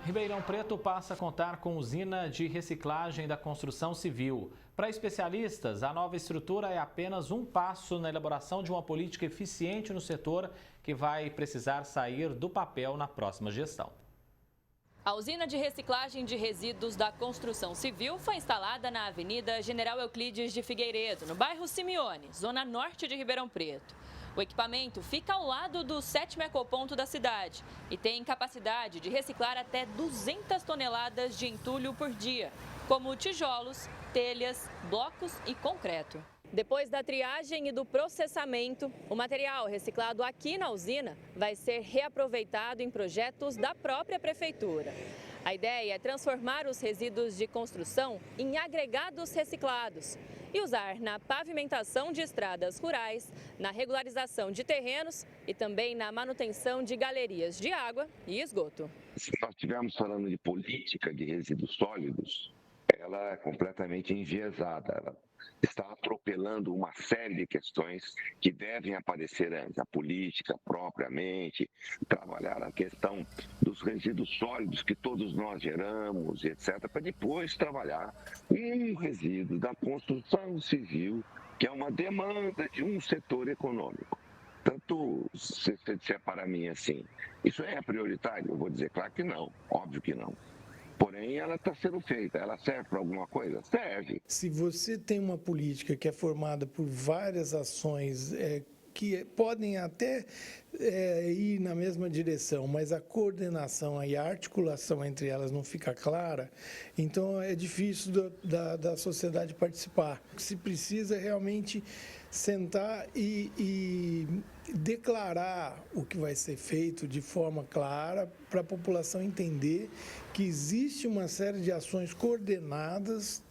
Ribeirão Preto passa a contar com usina de reciclagem da construção civil. Para especialistas, a nova estrutura é apenas um passo na elaboração de uma política eficiente no setor que vai precisar sair do papel na próxima gestão. A usina de reciclagem de resíduos da construção civil foi instalada na Avenida General Euclides de Figueiredo, no bairro Simeone, zona norte de Ribeirão Preto. O equipamento fica ao lado do 7º ecoponto da cidade e tem capacidade de reciclar até 200 toneladas de entulho por dia, como tijolos, telhas, blocos e concreto. Depois da triagem e do processamento, o material reciclado aqui na usina vai ser reaproveitado em projetos da própria prefeitura. A ideia é transformar os resíduos de construção em agregados reciclados e usar na pavimentação de estradas rurais, na regularização de terrenos e também na manutenção de galerias de água e esgoto. Se nós estivermos falando de política de resíduos sólidos, ela é completamente enviesada. Ela está atropelando uma série de questões que devem aparecer antes. A política propriamente, trabalhar a questão dos resíduos sólidos que todos nós geramos, etc., para depois trabalhar um resíduo da construção civil, que é uma demanda de um setor econômico. Tanto, se você disser para mim assim, isso é prioritário? Eu vou dizer, claro que não, óbvio que não. Porém, ela está sendo feita. Ela serve para alguma coisa? Serve. Se você tem uma política que é formada por várias ações que podem até ir na mesma direção, mas a coordenação e a articulação entre elas não fica clara, então é difícil da sociedade participar. Se precisa realmente sentar e declarar o que vai ser feito de forma clara para a população entender que existe uma série de ações coordenadas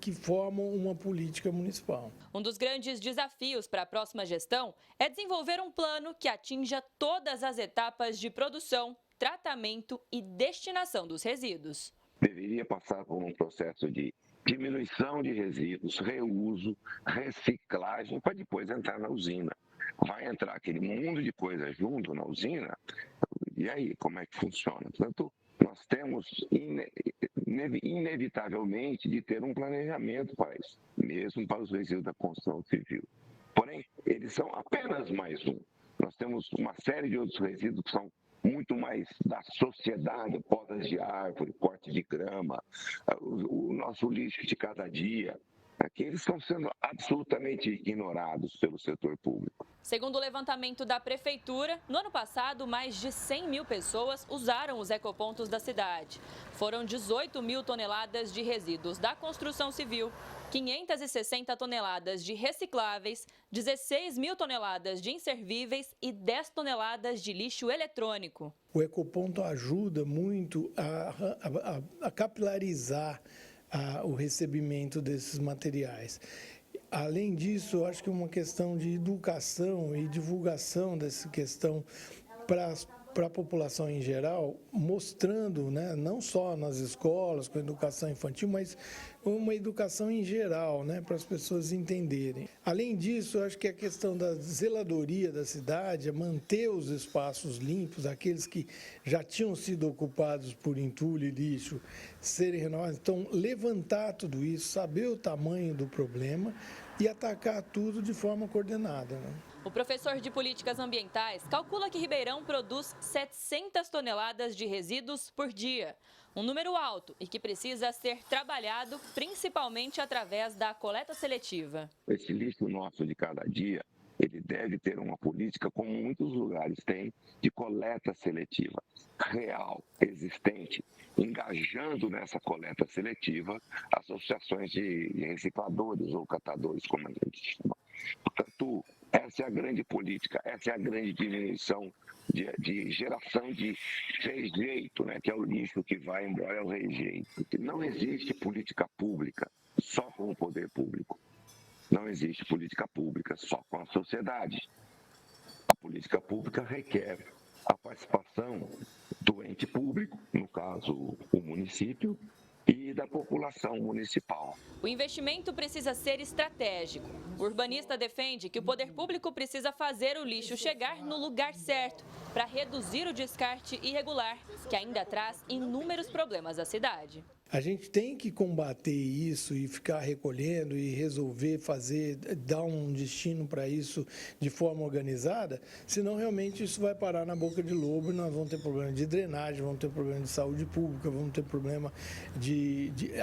que formam uma política municipal. Um dos grandes desafios para a próxima gestão é desenvolver um plano que atinja todas as etapas de produção, tratamento e destinação dos resíduos. Deveria passar por um processo de diminuição de resíduos, reuso, reciclagem, para depois entrar na usina. Vai entrar aquele mundo de coisas junto na usina, e aí, como é que funciona? Portanto, nós temos inevitavelmente de ter um planejamento para isso, mesmo para os resíduos da construção civil. Porém, eles são apenas mais um. Nós temos uma série de outros resíduos que são muito mais da sociedade, podas de árvore, corte de grama, o nosso lixo de cada dia, que eles estão sendo absolutamente ignorados pelo setor público. Segundo o levantamento da prefeitura, no ano passado, mais de 100 mil pessoas usaram os ecopontos da cidade. Foram 18 mil toneladas de resíduos da construção civil, 560 toneladas de recicláveis, 16 mil toneladas de inservíveis e 10 toneladas de lixo eletrônico. O ecoponto ajuda muito a capilarizar o recebimento desses materiais. Além disso, eu acho que é uma questão de educação e divulgação dessa questão para a população em geral, mostrando, né, não só nas escolas, com educação infantil, mas uma educação em geral, né, para as pessoas entenderem. Além disso, eu acho que a questão da zeladoria da cidade, é manter os espaços limpos, aqueles que já tinham sido ocupados por entulho e lixo, serem renovados. Então, levantar tudo isso, saber o tamanho do problema e atacar tudo de forma coordenada, né? O professor de políticas ambientais calcula que Ribeirão produz 700 toneladas de resíduos por dia, um número alto e que precisa ser trabalhado principalmente através da coleta seletiva. Esse lixo nosso de cada dia, ele deve ter uma política, como muitos lugares têm, de coleta seletiva real, existente, engajando nessa coleta seletiva associações de recicladores ou catadores, como a gente chama. Portanto, essa é a grande política, essa é a grande diminuição de geração de rejeito, né, que é o lixo que vai embora, é o rejeito. Não existe política pública só com o poder público. Não existe política pública só com a sociedade. A política pública requer a participação do ente público, no caso o município, e da população municipal. O investimento precisa ser estratégico. O urbanista defende que o poder público precisa fazer o lixo chegar no lugar certo para reduzir o descarte irregular, que ainda traz inúmeros problemas à cidade. A gente tem que combater isso e ficar recolhendo e resolver fazer, dar um destino para isso de forma organizada, senão realmente isso vai parar na boca de lobo e nós vamos ter problema de drenagem, vamos ter problema de saúde pública, vamos ter problema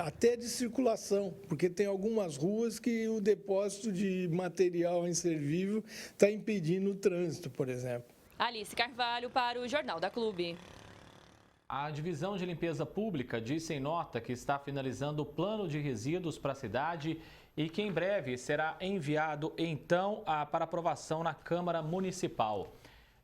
até de circulação, porque tem algumas ruas que o depósito de material inservível está impedindo o trânsito, por exemplo. Alice Carvalho para o Jornal da Clube. A Divisão de Limpeza Pública disse em nota que está finalizando o plano de resíduos para a cidade e que em breve será enviado, então, para aprovação na Câmara Municipal.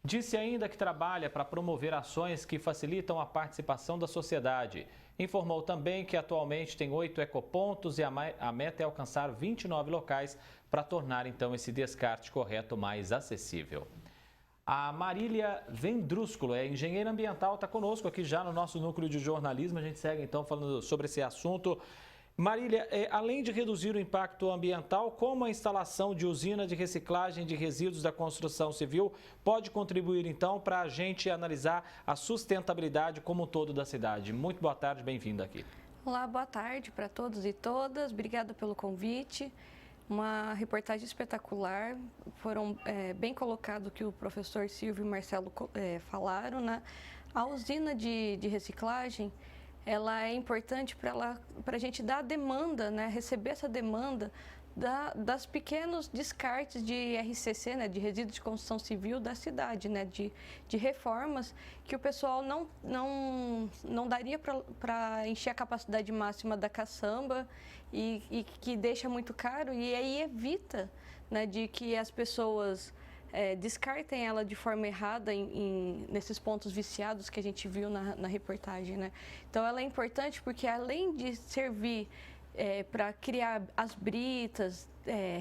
Disse ainda que trabalha para promover ações que facilitam a participação da sociedade. Informou também que atualmente tem 8 ecopontos e a meta é alcançar 29 locais para tornar, então, esse descarte correto mais acessível. A Marília Vendrúsculo, é engenheira ambiental, está conosco aqui já no nosso núcleo de jornalismo. A gente segue então falando sobre esse assunto. Marília, além de reduzir o impacto ambiental, como a instalação de usina de reciclagem de resíduos da construção civil pode contribuir então para a gente analisar a sustentabilidade como um todo da cidade? Muito boa tarde, bem-vinda aqui. Olá, boa tarde para todos e todas. Obrigada pelo convite. Uma reportagem espetacular, foram bem colocado o que o professor Silvio e Marcelo falaram, né? A usina de reciclagem, ela é importante para a gente dar a demanda, né? Receber essa demanda das pequenos descartes de RCC, né? De resíduos de construção civil da cidade, né? De reformas que o pessoal não daria para encher a capacidade máxima da caçamba e que deixa muito caro, e aí evita, né, de que as pessoas descartem ela de forma errada nesses pontos viciados que a gente viu na reportagem, né? Então ela é importante porque além de servir para criar as britas,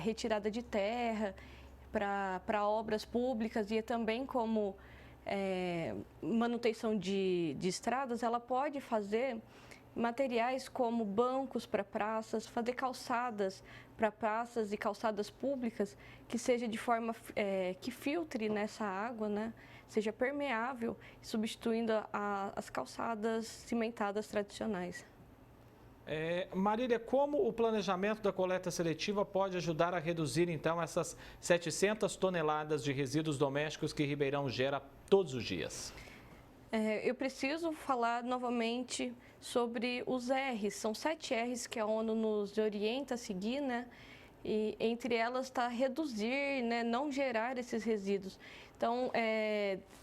retirada de terra, para obras públicas e também como manutenção de estradas, ela pode fazer materiais como bancos para praças, fazer calçadas para praças e calçadas públicas que seja de forma que filtre nessa água, né? Seja permeável, substituindo as calçadas cimentadas tradicionais. Marília, como o planejamento da coleta seletiva pode ajudar a reduzir, então, essas 700 toneladas de resíduos domésticos que Ribeirão gera todos os dias? Eu preciso falar novamente sobre os R's. São 7 R's que a ONU nos orienta a seguir, né? E entre elas está reduzir, né? Não gerar esses resíduos. Então,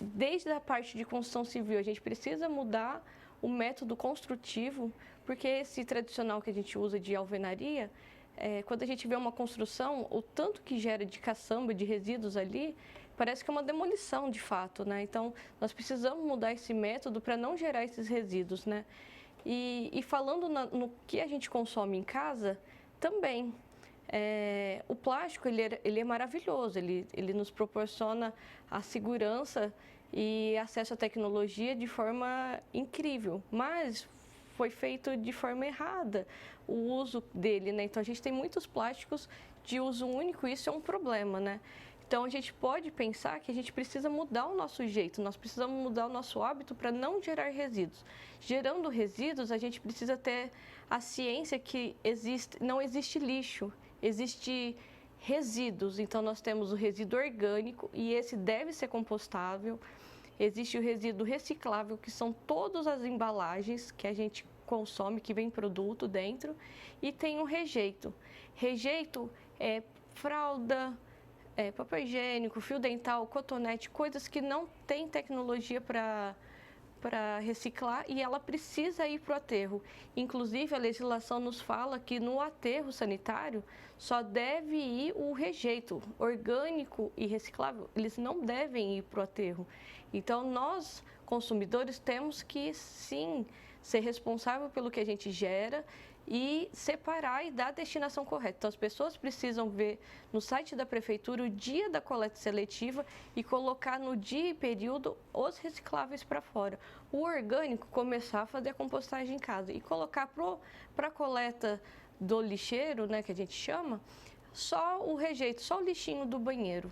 desde a parte de construção civil, a gente precisa mudar o método construtivo, porque esse tradicional que a gente usa de alvenaria, quando a gente vê uma construção, o tanto que gera de caçamba, de resíduos ali, parece que é uma demolição de fato, né? Então, nós precisamos mudar esse método para não gerar esses resíduos, né? E falando no que a gente consome em casa, também. O plástico, ele é maravilhoso, ele nos proporciona a segurança e acesso à tecnologia de forma incrível, mas foi feito de forma errada o uso dele, né? Então, a gente tem muitos plásticos de uso único e isso é um problema, né? Então, a gente pode pensar que a gente precisa mudar o nosso jeito, nós precisamos mudar o nosso hábito para não gerar resíduos. Gerando resíduos, a gente precisa ter a ciência que não existe lixo, existe resíduos. Então, nós temos o resíduo orgânico e esse deve ser compostável. Existe o resíduo reciclável, que são todas as embalagens que a gente consome, que vem produto dentro. E tem o rejeito. Rejeito é fralda, papel higiênico, fio dental, cotonete, coisas que não tem tecnologia para reciclar e ela precisa ir para o aterro. Inclusive, a legislação nos fala que no aterro sanitário só deve ir o rejeito orgânico e reciclável, eles não devem ir para o aterro. Então, nós, consumidores, temos que, sim, ser responsável pelo que a gente gera e separar e dar a destinação correta. Então, as pessoas precisam ver no site da prefeitura o dia da coleta seletiva e colocar no dia e período os recicláveis para fora. O orgânico, começar a fazer a compostagem em casa e colocar para a coleta do lixeiro, né, que a gente chama, só o rejeito, só o lixinho do banheiro.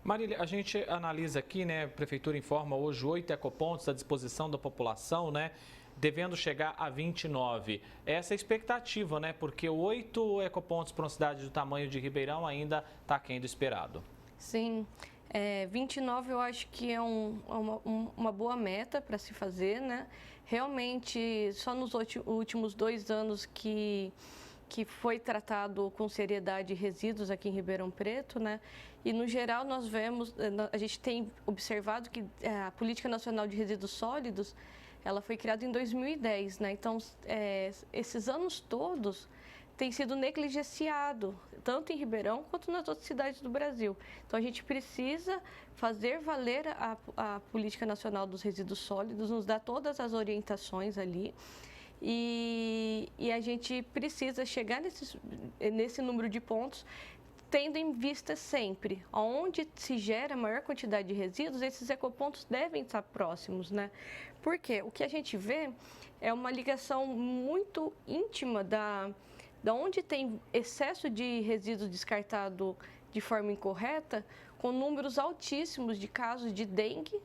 Marília, a gente analisa aqui, né, a Prefeitura informa hoje 8 ecopontos à disposição da população, né, devendo chegar a 29. Essa é a expectativa, né, porque 8 ecopontos para uma cidade do tamanho de Ribeirão ainda está aquém do esperado. Sim, 29 eu acho que é uma boa meta para se fazer, né? Realmente, só nos últimos 2 anos que foi tratado com seriedade resíduos aqui em Ribeirão Preto, né? E, no geral, a gente tem observado que a Política Nacional de Resíduos Sólidos, ela foi criada em 2010, né? Então, esses anos todos tem sido negligenciado, tanto em Ribeirão quanto nas outras cidades do Brasil. Então, a gente precisa fazer valer a Política Nacional dos Resíduos Sólidos, nos dar todas as orientações ali. E a gente precisa chegar nesse número de pontos, tendo em vista sempre, onde se gera a maior quantidade de resíduos, esses ecopontos devem estar próximos, né? Porque o que a gente vê é uma ligação muito íntima da onde tem excesso de resíduos descartado de forma incorreta, com números altíssimos de casos de dengue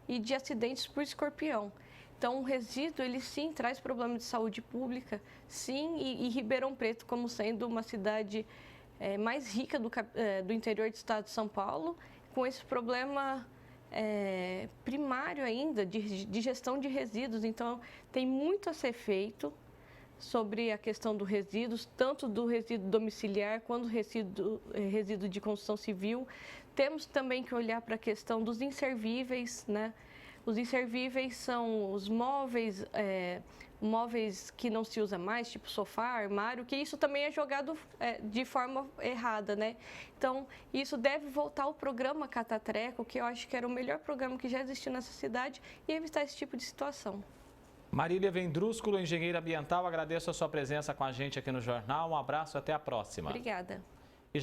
e de acidentes por escorpião. Então, o resíduo, ele sim traz problemas de saúde pública, sim, e Ribeirão Preto, como sendo uma cidade mais rica do interior do estado de São Paulo, com esse problema primário ainda de gestão de resíduos. Então, tem muito a ser feito sobre a questão dos resíduos, tanto do resíduo domiciliar quanto do resíduo de construção civil. Temos também que olhar para a questão dos inservíveis, né? Os inservíveis são os móveis, móveis que não se usa mais, tipo sofá, armário, que isso também é jogado de forma errada, né? Então, isso deve voltar ao programa Catatreco, que eu acho que era o melhor programa que já existiu nessa cidade, e evitar esse tipo de situação. Marília Vendrúsculo, engenheira ambiental, agradeço a sua presença com a gente aqui no Jornal. Um abraço e até a próxima. Obrigada.